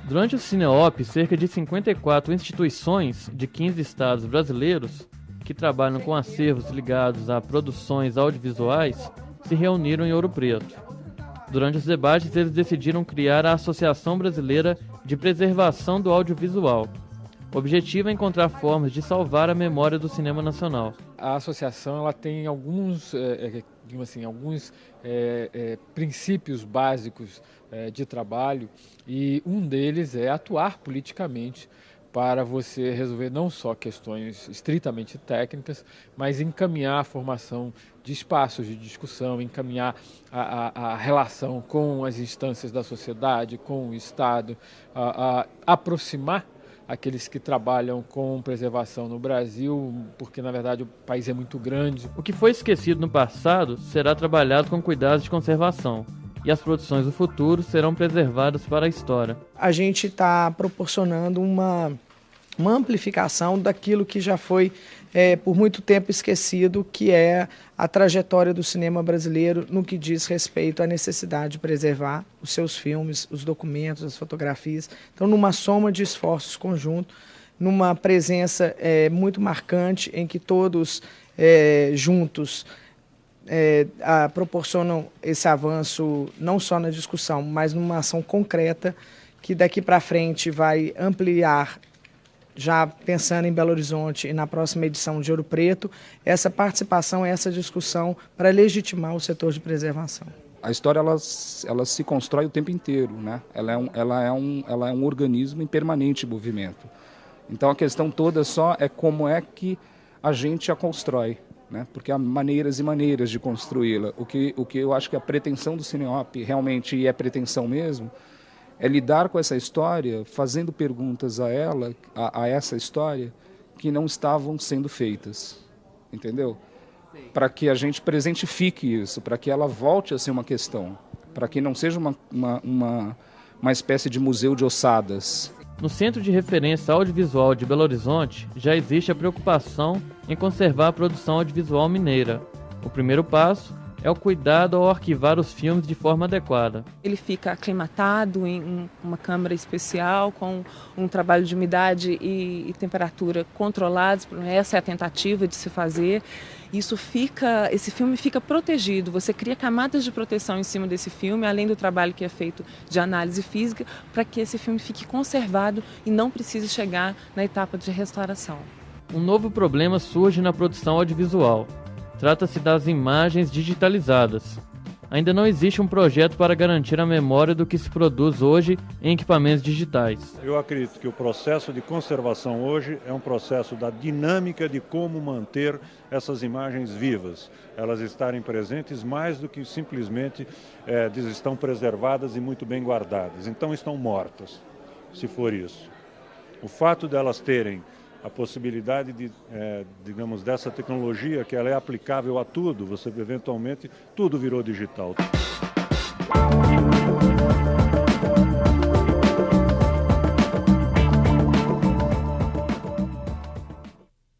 Durante o Cineop, cerca de 54 instituições de 15 estados brasileiros que trabalham com acervos ligados a produções audiovisuais se reuniram em Ouro Preto. Durante os debates, eles decidiram criar a Associação Brasileira de Preservação do Audiovisual. O objetivo é encontrar formas de salvar a memória do cinema nacional. A associação ela tem alguns princípios básicos de trabalho, e um deles é atuar politicamente para você resolver não só questões estritamente técnicas, mas encaminhar a formação de espaços de discussão, encaminhar a relação com as instâncias da sociedade, com o Estado, aproximar aqueles que trabalham com preservação no Brasil, porque na verdade o país é muito grande. O que foi esquecido no passado será trabalhado com cuidados de conservação, e as produções do futuro serão preservadas para a história. A gente está proporcionando uma amplificação daquilo que já foi por muito tempo esquecido, que é a trajetória do cinema brasileiro no que diz respeito à necessidade de preservar os seus filmes, os documentos, as fotografias. Então, numa soma de esforços conjuntos, numa presença muito marcante em que todos juntos proporcionam esse avanço não só na discussão, mas numa ação concreta que daqui para frente vai ampliar, já pensando em Belo Horizonte e na próxima edição de Ouro Preto, essa participação, essa discussão para legitimar o setor de preservação. A história ela se constrói o tempo inteiro, né? Ela é um organismo em permanente movimento. Então a questão toda só é como é que a gente a constrói, né? Porque há maneiras e maneiras de construí-la. O que eu acho que a pretensão do Cineop realmente, e é pretensão mesmo, é lidar com essa história, fazendo perguntas a ela, a essa história, que não estavam sendo feitas, entendeu? Para que a gente presentifique isso, para que ela volte a ser uma questão, para que não seja uma espécie de museu de ossadas. No Centro de Referência Audiovisual de Belo Horizonte, já existe a preocupação em conservar a produção audiovisual mineira. O primeiro passo é o cuidado ao arquivar os filmes de forma adequada. Ele fica aclimatado em uma câmara especial, com um trabalho de umidade e temperatura controlados. Essa é a tentativa de se fazer. Esse filme fica protegido, você cria camadas de proteção em cima desse filme, além do trabalho que é feito de análise física, para que esse filme fique conservado e não precise chegar na etapa de restauração. Um novo problema surge na produção audiovisual. Trata-se das imagens digitalizadas. Ainda não existe um projeto para garantir a memória do que se produz hoje em equipamentos digitais. Eu acredito que o processo de conservação hoje é um processo da dinâmica de como manter essas imagens vivas. Elas estarem presentes mais do que simplesmente estão preservadas e muito bem guardadas. Então estão mortas, se for isso. O fato delas terem a possibilidade dessa tecnologia, que ela é aplicável a tudo, eventualmente tudo virou digital.